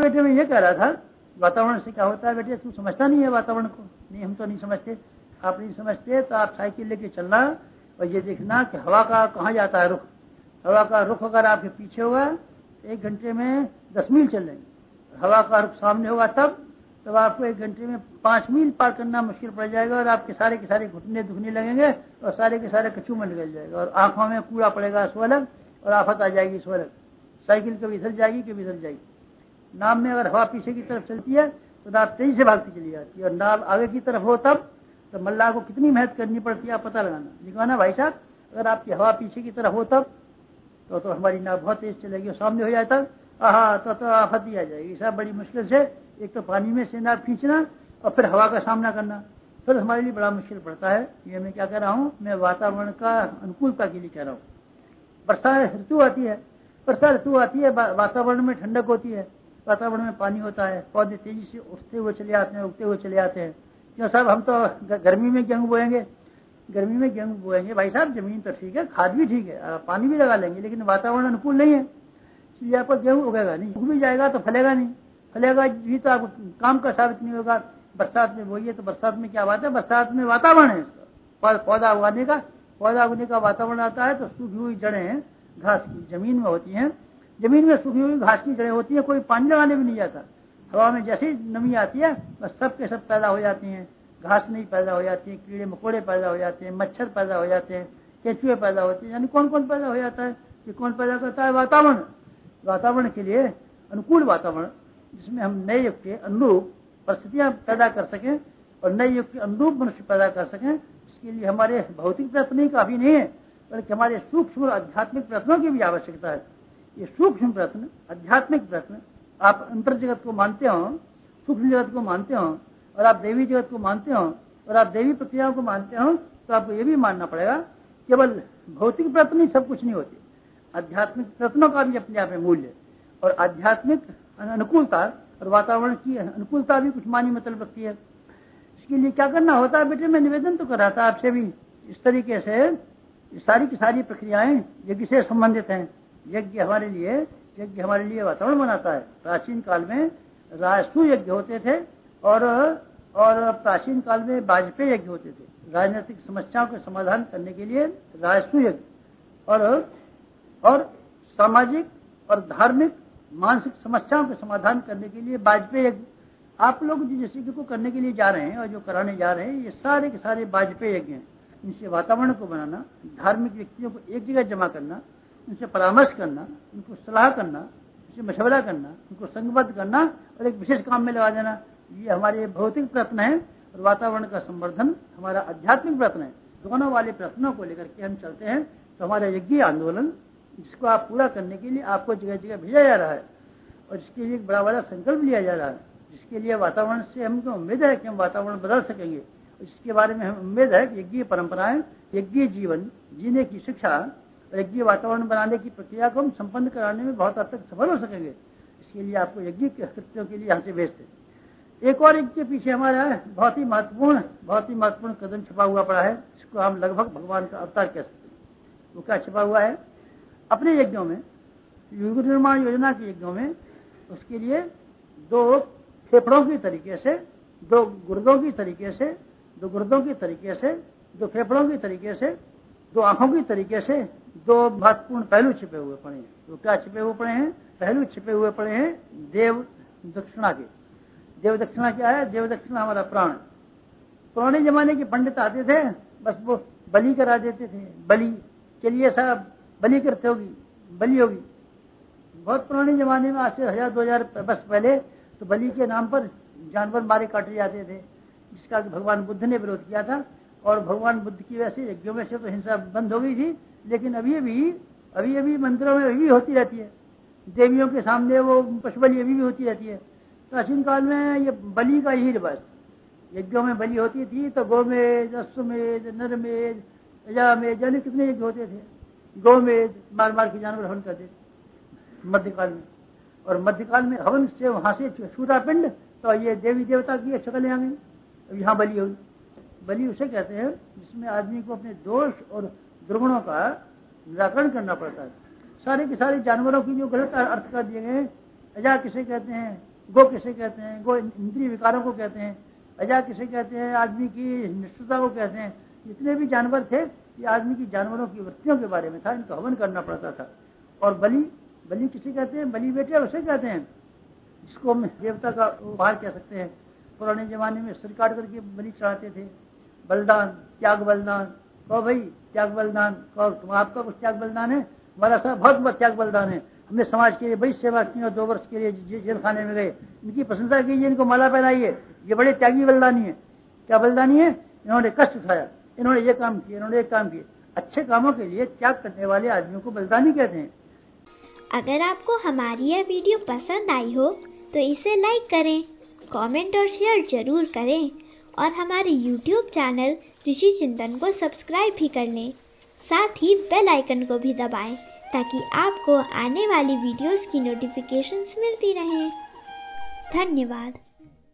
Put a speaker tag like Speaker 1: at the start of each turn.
Speaker 1: बेटे मैं ये कह रहा था, वातावरण से क्या होता है बेटे, तू समझता नहीं है वातावरण को। नहीं, हम तो नहीं समझते। आप नहीं समझते तो आप साइकिल लेके चलना और ये देखना कि हवा का कहाँ जाता है रुख। हवा का रुख अगर आपके पीछे होगा 1 घंटे में 10 मील चल लेंगे। हवा का रुख सामने होगा तब आपको 1 घंटे में 5 मील पार करना मुश्किल पड़ जाएगा और आपके सारे के सारे घुटने दुखने लगेंगे और सारे के सारे कचू में निकल जाएगा और आंखों में कूड़ा पड़ेगा सो अलग और आफत आ जाएगी सो अलग। साइकिल कभी इधर जाएगी कभी इधर जाएगी। नाव में अगर हवा पीछे की तरफ चलती है तो नाव तेजी से भागती चली जाती है और नाव आगे की तरफ हो तब तो मल्लाह को कितनी मेहनत करनी पड़ती है आप पता लगाना। लिखवाना भाई साहब, अगर आपकी हवा पीछे की तरफ हो तब तो हमारी नाव बहुत तेज चलेगी और सामने हो जाता तो आफत ही आ जाएगी साहब। बड़ी मुश्किल से एक तो पानी में से नाव खींचना और फिर हवा का सामना करना, फिर हमारे लिए बड़ा मुश्किल पड़ता है। ये मैं क्या कह रहा हूँ, मैं वातावरण का अनुकूलता के लिए कह रहा हूँ। वर्षा ऋतु आती है, वर्षा ऋतु आती है, वातावरण में ठंडक होती है, वातावरण में पानी होता है, पौधे तेजी से उठते हुए चले आते हैं, उगते हुए चले आते हैं। क्यों साहब, हम तो गर्मी में गेहूँ बोएंगे, गर्मी में गेहूँ बोएंगे भाई साहब। जमीन तो ठीक है, खाद भी ठीक है, पानी भी लगा लेंगे, लेकिन वातावरण अनुकूल नहीं है, इसलिए आपको गेहूँ उगेगा नहीं। उग भी जाएगा तो फलेगा नहीं, फलेगा भी तो आपको काम का साबित नहीं होगा। बरसात में बोइए तो बरसात में क्या बात है, बरसात में वातावरण है इसका, पौधा उगाने का, पौधा उगने का वातावरण आता है तो सूखी हुई जड़ें घास की जमीन में होती हैं, जमीन में सूखी हुई घास की जड़ें होती है, कोई पानी लगाने भी नहीं जाता। हवा में जैसे ही नमी आती है बस सब के सब पैदा हो जाती हैं, घास नहीं पैदा हो जाती है, कीड़े मकोड़े पैदा हो जाते हैं, मच्छर पैदा हो जाते हैं, केंचुए पैदा होते हैं। यानी कौन कौन पैदा हो जाता है, ये कौन पैदा करता है, वातावरण। वातावरण के लिए अनुकूल वातावरण जिसमें हम नए युग के अनुरूप परिस्थितियां पैदा कर सकें और नए युग के अनुरूप मनुष्य पैदा कर सकें, इसके लिए हमारे भौतिक प्रयत्न ही काफी नहीं है, बल्कि हमारे सूक्ष्म और आध्यात्मिक प्रयत्नों की भी आवश्यकता है। ये सूक्ष्म प्रयत्न, आध्यात्मिक प्रयत्न, आप अंतर जगत को मानते हो, सूक्ष्म जगत को मानते हो और आप देवी जगत को मानते हो और आप देवी प्रक्रियाओं को मानते हो, तो आपको ये भी मानना पड़ेगा केवल भौतिक प्रयत्न ही सब कुछ नहीं होती, आध्यात्मिक प्रयत्नों का भी अपने आप में मूल्य और आध्यात्मिक अनुकूलता और वातावरण की अनुकूलता भी कुछ मानी मतलब रखती है। इसके लिए क्या करना होता है बेटे, मैं निवेदन तो कर रहा था आपसे भी, इस तरीके से सारी की सारी प्रक्रियाएं यज्ञ से संबंधित हैं। यज्ञ हमारे लिए वातावरण बनाता है। प्राचीन काल में राजसू यज्ञ होते थे और प्राचीन काल में वाजपेयी यज्ञ होते थे। राजनीतिक समस्याओं के समाधान करने के लिए राजसू यज्ञ और सामाजिक और धार्मिक मानसिक समस्याओं के समाधान करने के लिए वाजपेयी यज्ञ। आप लोग जिस यज्ञ को करने के लिए जा रहे हैं और जो कराने जा रहे हैं, ये सारे के सारे वाजपेयी यज्ञ हैं। इनसे वातावरण को बनाना, धार्मिक व्यक्तियों को एक जगह जमा करना, उनसे परामर्श करना, उनको सलाह करना, उनसे मशवरा करना, उनको संघबद्ध करना और एक विशेष काम में लगा देना, ये हमारे भौतिक प्रयत्न है। और वातावरण का संवर्धन हमारा आध्यात्मिक प्रयत्न है। दोनों वाले प्रयत्नों को लेकर के हम चलते हैं तो हमारा यज्ञ आंदोलन, जिसको आप पूरा करने के लिए आपको जगह जगह भेजा जा रहा है और इसके लिए एक बड़ा बड़ा संकल्प लिया जा रहा है, जिसके लिए वातावरण से हमको उम्मीद है कि हम वातावरण बदल सकेंगे। इसके बारे में हम उम्मीद है कि यज्ञ परंपराएं, यज्ञ जीवन जीने की शिक्षा और यज्ञ वातावरण बनाने की प्रक्रिया को हम संपन्न कराने में बहुत हद तक सफल हो सकेंगे। इसके लिए आपको यज्ञ के कृत्यों के लिए यहाँ से भेजते। एक और यज्ञ के पीछे हमारा बहुत ही महत्वपूर्ण कदम छिपा हुआ पड़ा है, जिसको हम लगभग भगवान का अवतार कह सकते हैं। वो क्या छिपा हुआ है अपने यज्ञों में, युग निर्माण योजना के यज्ञों में? उसके लिए 2 फेफड़ों की तरीके से, 2 गुर्दों की तरीके से, 2 गुर्दों की तरीके से, 2 फेफड़ों की तरीके से, 2 आंखों की तरीके से 2 महत्वपूर्ण पहलू छिपे हुए पड़े हैं। तो क्या छिपे हुए पड़े हैं? पहलू छिपे हुए पड़े हैं देव दक्षिणा के। देव दक्षिणा क्या है? देव दक्षिणा हमारा प्राण। पुराने जमाने के पंडित आते थे, बस वो बलि करा देते थे। बलि, चलिए साहब बलि करते होगी, बलि होगी। बहुत पुराने जमाने में, आज से 1000-2000 वर्ष पहले, तो बलि के नाम पर जानवर मारे काटे जाते थे, जिसका भगवान बुद्ध ने विरोध किया था। और भगवान बुद्ध की वजह से यज्ञों में से तो हिंसा बंद हो गई थी, लेकिन अभी मंदिरों में अभी भी होती रहती है। देवियों के सामने वो पशु बलि अभी भी होती रहती है। प्राचीन काल में ये बलि का ही रिवाज, यज्ञों में बलि होती थी। तो गोमेद, अश्वमेध, नरमेध, यजामेध, यानी कितने यज्ञ होते थे। गोमेध मार मार के जानवर हवन करते थे मध्यकाल में। और मध्यकाल में हवन से वहां से छूटा पिंड, तो ये देवी देवता की शक्लें आ गई। अब यहाँ बलि होगी। बलि उसे कहते हैं जिसमें आदमी को अपने दोष और दुर्गुणों का निराकरण करना पड़ता है। सारे के सारे जानवरों की जो गलत अर्थ कर दिए गए, अजा किसे कहते हैं, गो किसे कहते हैं, गो इंद्रिय विकारों को कहते हैं, अजा किसे कहते हैं, आदमी की निष्ठुता को कहते हैं। जितने भी जानवर थे ये आदमी की जानवरों की वृत्तियों के बारे में था, इनको हवन करना पड़ता था। और बलि, बलि किसे कहते हैं, बलि बेटे उसे कहते हैं जिसको हम देवता का उपहार कह सकते हैं। पुराने जमाने में सिर काट करके बलि चढ़ाते थे। बलिदान, त्याग बलिदान, कहो भाई त्याग बलिदान, कहो तुम आपका कुछ त्याग बलिदान है? हमारा सब बहुत त्याग बलिदान है। हमने समाज के लिए बड़ी सेवा की और 2 वर्ष के लिए जेल खाने में गए, इनकी प्रशंसा कीजिए, इनको माला पहनाइए, ये बड़े त्यागी बलिदानी है। क्या बलिदानी है? इन्होंने कष्ट उठाया, इन्होंने ये काम किया, इन्होंने ये काम किए। अच्छे कामों के लिए त्याग करने वाले आदमियों को बलिदानी कहते हैं।
Speaker 2: अगर आपको हमारी यह वीडियो पसंद आई हो तो इसे लाइक करें, कमेंट और शेयर जरूर करें और हमारे YouTube चैनल ऋषि चिंतन को सब्सक्राइब भी कर लें। साथ ही बेल आइकन को भी दबाएं ताकि आपको आने वाली वीडियोस की नोटिफिकेशंस मिलती रहें। धन्यवाद।